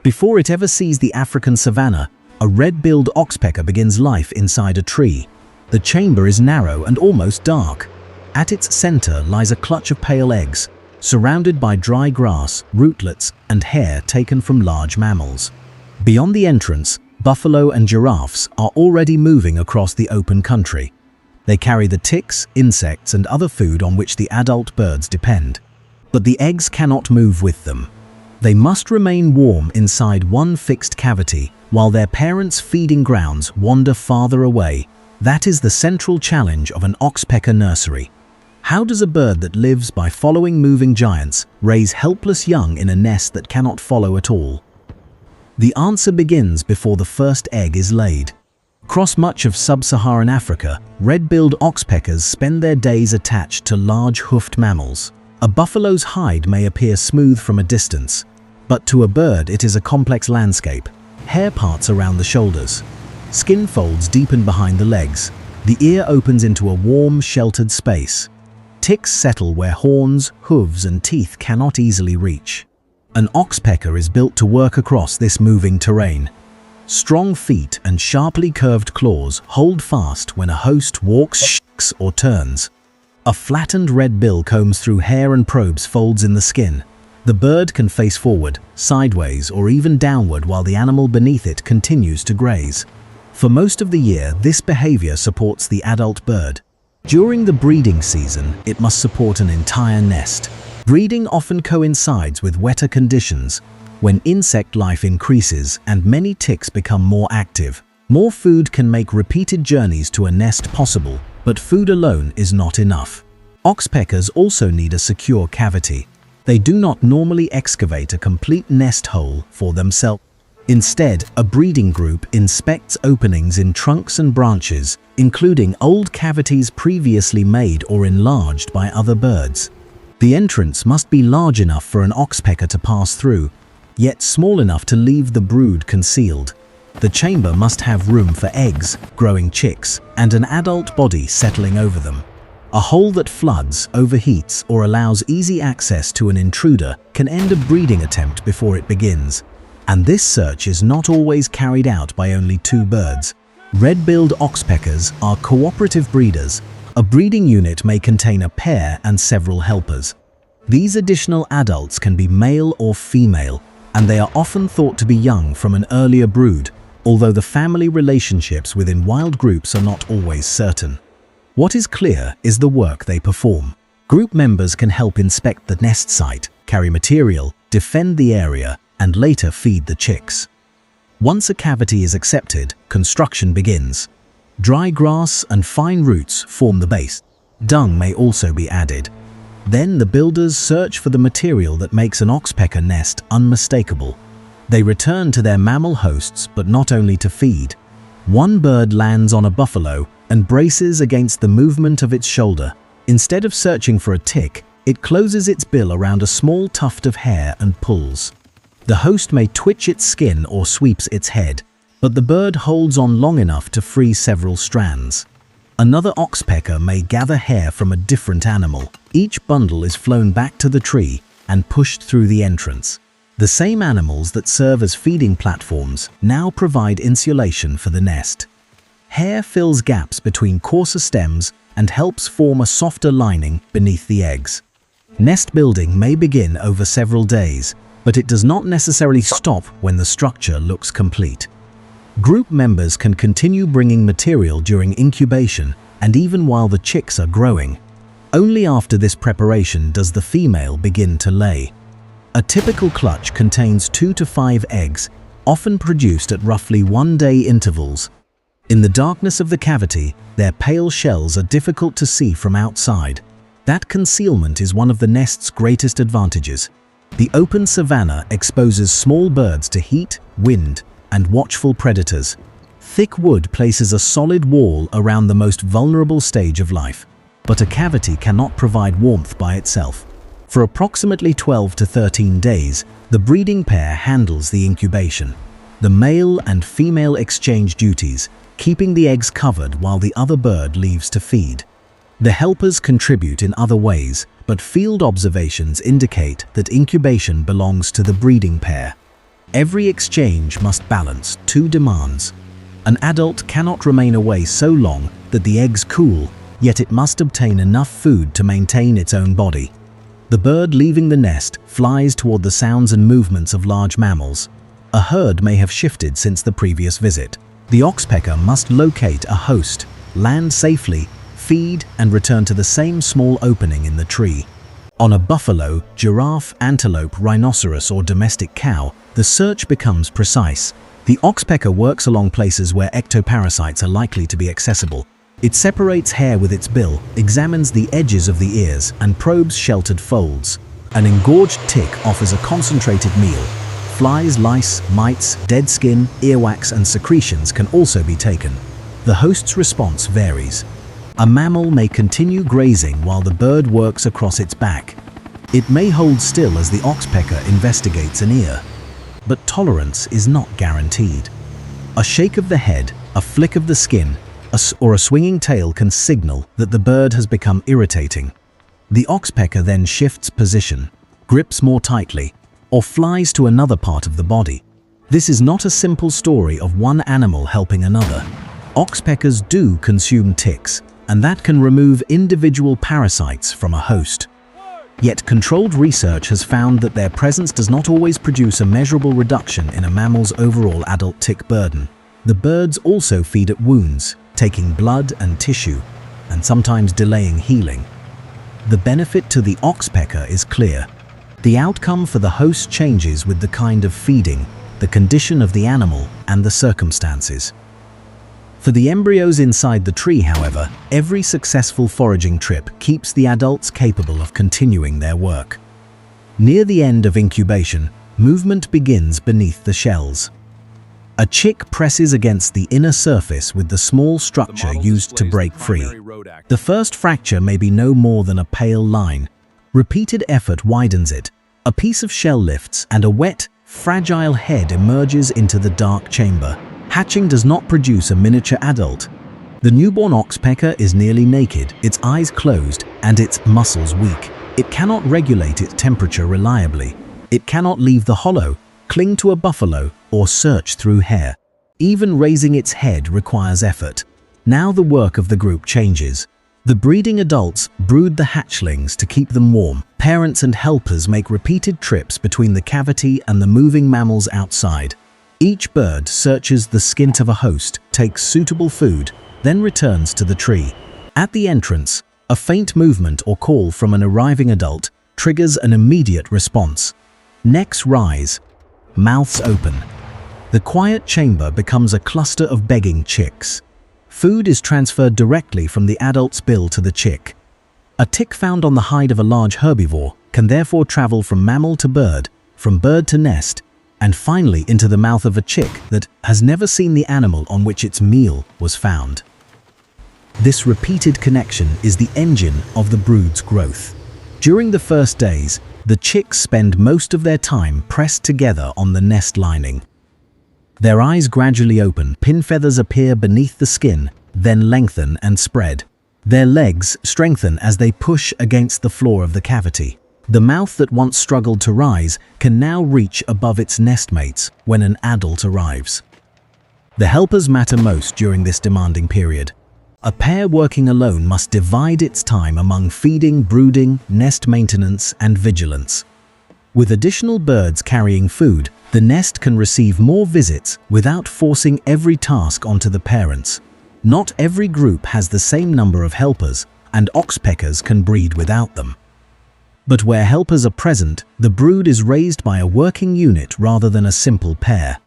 Before it ever sees the African savanna, a red-billed oxpecker begins life inside a tree. The chamber is narrow and almost dark. At its center lies a clutch of pale eggs, surrounded by dry grass, rootlets, and hair taken from large mammals. Beyond the entrance, buffalo and giraffes are already moving across the open country. They carry the ticks, insects, and other food on which the adult birds depend. But the eggs cannot move with them. They must remain warm inside one fixed cavity, while their parents' feeding grounds wander farther away. That is the central challenge of an oxpecker nursery. How does a bird that lives by following moving giants raise helpless young in a nest that cannot follow at all? The answer begins before the first egg is laid. Across much of sub-Saharan Africa, red-billed oxpeckers spend their days attached to large hoofed mammals. A buffalo's hide may appear smooth from a distance, but to a bird it is a complex landscape. Hair parts around the shoulders. Skin folds deepen behind the legs. The ear opens into a warm, sheltered space. Ticks settle where horns, hooves, and teeth cannot easily reach. An oxpecker is built to work across this moving terrain. Strong feet and sharply curved claws hold fast when a host walks, shakes, or turns. A flattened red bill combs through hair and probes folds in the skin. The bird can face forward, sideways, or even downward while the animal beneath it continues to graze. For most of the year, this behavior supports the adult bird. During the breeding season, it must support an entire nest. Breeding often coincides with wetter conditions, when insect life increases and many ticks become more active. More food can make repeated journeys to a nest possible, but food alone is not enough. Oxpeckers also need a secure cavity. They do not normally excavate a complete nest hole for themselves. Instead, a breeding group inspects openings in trunks and branches, including old cavities previously made or enlarged by other birds. The entrance must be large enough for an oxpecker to pass through, yet small enough to leave the brood concealed. The chamber must have room for eggs, growing chicks, and an adult body settling over them. A hole that floods, overheats, or allows easy access to an intruder can end a breeding attempt before it begins. And this search is not always carried out by only two birds. Red-billed oxpeckers are cooperative breeders. A breeding unit may contain a pair and several helpers. These additional adults can be male or female, and they are often thought to be young from an earlier brood, although the family relationships within wild groups are not always certain. What is clear is the work they perform. Group members can help inspect the nest site, carry material, defend the area, and later feed the chicks. Once a cavity is accepted, construction begins. Dry grass and fine roots form the base. Dung may also be added. Then the builders search for the material that makes an oxpecker nest unmistakable. They return to their mammal hosts, but not only to feed. One bird lands on a buffalo and braces against the movement of its shoulder. Instead of searching for a tick, it closes its bill around a small tuft of hair and pulls. The host may twitch its skin or sweeps its head, but the bird holds on long enough to free several strands. Another oxpecker may gather hair from a different animal. Each bundle is flown back to the tree and pushed through the entrance. The same animals that serve as feeding platforms now provide insulation for the nest. Hair fills gaps between coarser stems and helps form a softer lining beneath the eggs. Nest building may begin over several days, but it does not necessarily stop when the structure looks complete. Group members can continue bringing material during incubation and even while the chicks are growing. Only after this preparation does the female begin to lay. A typical clutch contains 2 to 5 eggs, often produced at roughly 1-day intervals. In the darkness of the cavity, their pale shells are difficult to see from outside. That concealment is one of the nest's greatest advantages. The open savanna exposes small birds to heat, wind, and watchful predators. Thick wood places a solid wall around the most vulnerable stage of life, but a cavity cannot provide warmth by itself. For approximately 12 to 13 days, the breeding pair handles the incubation. The male and female exchange duties, keeping the eggs covered while the other bird leaves to feed. The helpers contribute in other ways, but field observations indicate that incubation belongs to the breeding pair. Every exchange must balance two demands. An adult cannot remain away so long that the eggs cool, yet it must obtain enough food to maintain its own body. The bird leaving the nest flies toward the sounds and movements of large mammals. A herd may have shifted since the previous visit. The oxpecker must locate a host, land safely, feed, and return to the same small opening in the tree. On a buffalo, giraffe, antelope, rhinoceros, or domestic cow, the search becomes precise. The oxpecker works along places where ectoparasites are likely to be accessible. It separates hair with its bill, examines the edges of the ears, and probes sheltered folds. An engorged tick offers a concentrated meal. Flies, lice, mites, dead skin, earwax, and secretions can also be taken. The host's response varies. A mammal may continue grazing while the bird works across its back. It may hold still as the oxpecker investigates an ear. But tolerance is not guaranteed. A shake of the head, a flick of the skin, or a swinging tail can signal that the bird has become irritating. The oxpecker then shifts position, grips more tightly, or flies to another part of the body. This is not a simple story of one animal helping another. Oxpeckers do consume ticks, and that can remove individual parasites from a host. Yet controlled research has found that their presence does not always produce a measurable reduction in a mammal's overall adult tick burden. The birds also feed at wounds, taking blood and tissue, and sometimes delaying healing. The benefit to the oxpecker is clear. The outcome for the host changes with the kind of feeding, the condition of the animal, and the circumstances. For the embryos inside the tree, however, every successful foraging trip keeps the adults capable of continuing their work. Near the end of incubation, movement begins beneath the shells. A chick presses against the inner surface with the small structure used to break free. The first fracture may be no more than a pale line. Repeated effort widens it. A piece of shell lifts, and a wet, fragile head emerges into the dark chamber. Hatching does not produce a miniature adult. The newborn oxpecker is nearly naked, its eyes closed, and its muscles weak. It cannot regulate its temperature reliably. It cannot leave the hollow, cling to a buffalo, or search through hair. Even raising its head requires effort. Now the work of the group changes. The breeding adults brood the hatchlings to keep them warm. Parents and helpers make repeated trips between the cavity and the moving mammals outside. Each bird searches the skint of a host, takes suitable food, then returns to the tree. At the entrance, a faint movement or call from an arriving adult triggers an immediate response. Necks rise, mouths open. The quiet chamber becomes a cluster of begging chicks. Food is transferred directly from the adult's bill to the chick. A tick found on the hide of a large herbivore can therefore travel from mammal to bird, from bird to nest, and finally into the mouth of a chick that has never seen the animal on which its meal was found. This repeated connection is the engine of the brood's growth. During the first days, the chicks spend most of their time pressed together on the nest lining. Their eyes gradually open, pin feathers appear beneath the skin, then lengthen and spread. Their legs strengthen as they push against the floor of the cavity. The mouth that once struggled to rise can now reach above its nestmates when an adult arrives. The helpers matter most during this demanding period. A pair working alone must divide its time among feeding, brooding, nest maintenance, and vigilance. With additional birds carrying food, the nest can receive more visits without forcing every task onto the parents. Not every group has the same number of helpers, and oxpeckers can breed without them. But where helpers are present, the brood is raised by a working unit rather than a simple pair.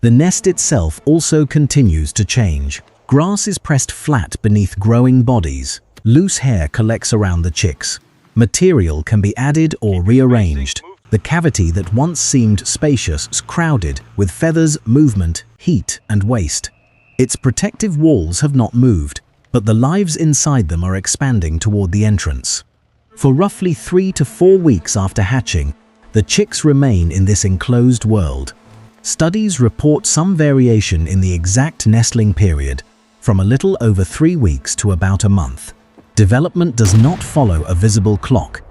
The nest itself also continues to change. Grass is pressed flat beneath growing bodies. Loose hair collects around the chicks. Material can be added or rearranged. The cavity that once seemed spacious is crowded with feathers, movement, heat, and waste. Its protective walls have not moved, but the lives inside them are expanding toward the entrance. For roughly 3 to 4 weeks after hatching, the chicks remain in this enclosed world. Studies report some variation in the exact nestling period, from a little over 3 weeks to about a month. Development does not follow a visible clock.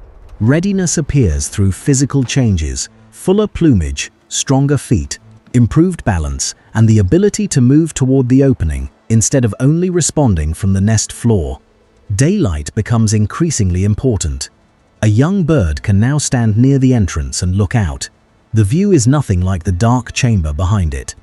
Readiness appears through physical changes, fuller plumage, stronger feet, improved balance, and the ability to move toward the opening instead of only responding from the nest floor. Daylight becomes increasingly important. A young bird can now stand near the entrance and look out. The view is nothing like the dark chamber behind it.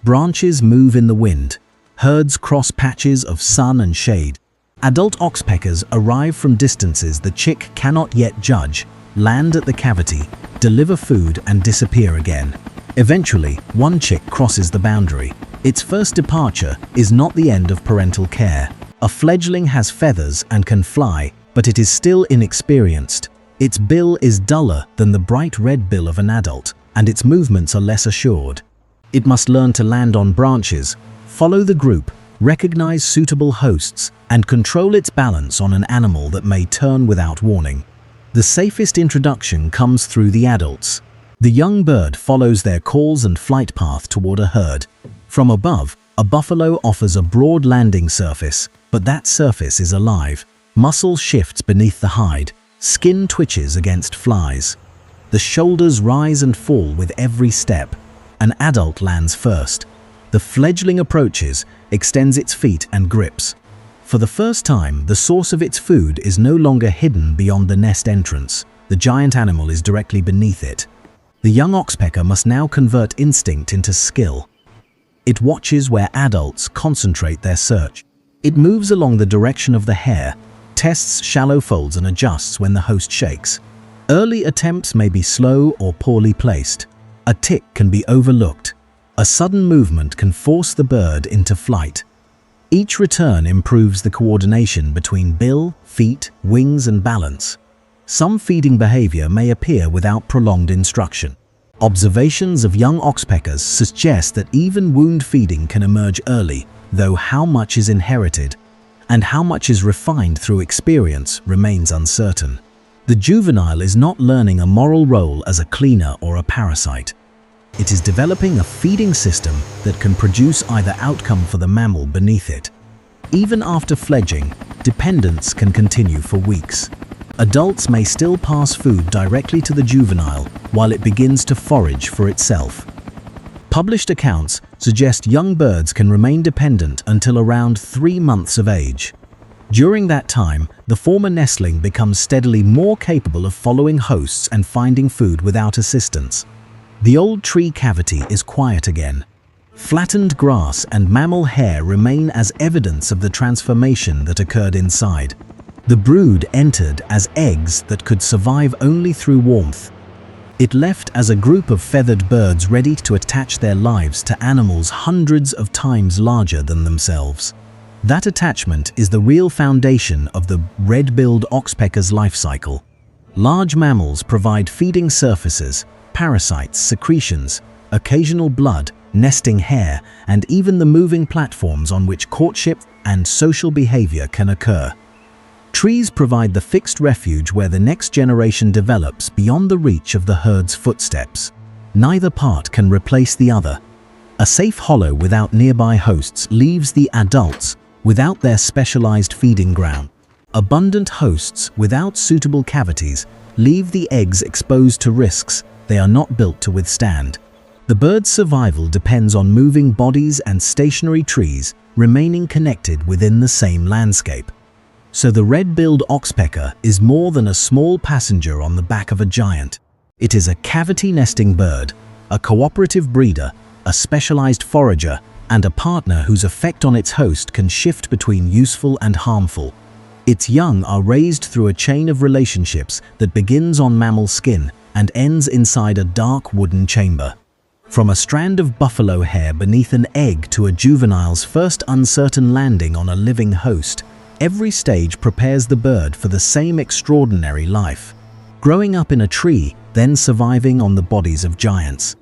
Branches move in the wind. Herds cross patches of sun and shade. Adult oxpeckers arrive from distances the chick cannot yet judge, land at the cavity, deliver food, and disappear again. Eventually, one chick crosses the boundary. Its first departure is not the end of parental care. A fledgling has feathers and can fly, but it is still inexperienced. Its bill is duller than the bright red bill of an adult, and its movements are less assured. It must learn to land on branches, follow the group, recognize suitable hosts, and control its balance on an animal that may turn without warning. The safest introduction comes through the adults. The young bird follows their calls and flight path toward a herd. From above, a buffalo offers a broad landing surface, but that surface is alive. Muscle shifts beneath the hide, skin twitches against flies. The shoulders rise and fall with every step. An adult lands first. The fledgling approaches, extends its feet and grips. For the first time, the source of its food is no longer hidden beyond the nest entrance. The giant animal is directly beneath it. The young oxpecker must now convert instinct into skill. It watches where adults concentrate their search. It moves along the direction of the hare, tests shallow folds and adjusts when the host shakes. Early attempts may be slow or poorly placed. A tick can be overlooked. A sudden movement can force the bird into flight. Each return improves the coordination between bill, feet, wings, and balance. Some feeding behavior may appear without prolonged instruction. Observations of young oxpeckers suggest that even wound feeding can emerge early, though how much is inherited and how much is refined through experience remains uncertain. The juvenile is not learning a moral role as a cleaner or a parasite. It is developing a feeding system that can produce either outcome for the mammal beneath it. Even after fledging, dependence can continue for weeks. Adults may still pass food directly to the juvenile while it begins to forage for itself. Published accounts suggest young birds can remain dependent until around 3 months of age. During that time, the former nestling becomes steadily more capable of following hosts and finding food without assistance. The old tree cavity is quiet again. Flattened grass and mammal hair remain as evidence of the transformation that occurred inside. The brood entered as eggs that could survive only through warmth. It left as a group of feathered birds ready to attach their lives to animals hundreds of times larger than themselves. That attachment is the real foundation of the red-billed oxpecker's life cycle. Large mammals provide feeding surfaces, parasites, secretions, occasional blood, nesting hair, and even the moving platforms on which courtship and social behavior can occur. Trees provide the fixed refuge where the next generation develops beyond the reach of the herd's footsteps. Neither part can replace the other. A safe hollow without nearby hosts leaves the adults without their specialized feeding ground. Abundant hosts without suitable cavities leave the eggs exposed to risks they are not built to withstand. The bird's survival depends on moving bodies and stationary trees remaining connected within the same landscape. So the red-billed oxpecker is more than a small passenger on the back of a giant. It is a cavity-nesting bird, a cooperative breeder, a specialized forager, and a partner whose effect on its host can shift between useful and harmful. Its young are raised through a chain of relationships that begins on mammal skin and ends inside a dark wooden chamber. From a strand of buffalo hair beneath an egg to a juvenile's first uncertain landing on a living host, every stage prepares the bird for the same extraordinary life. Growing up in a tree, then surviving on the bodies of giants.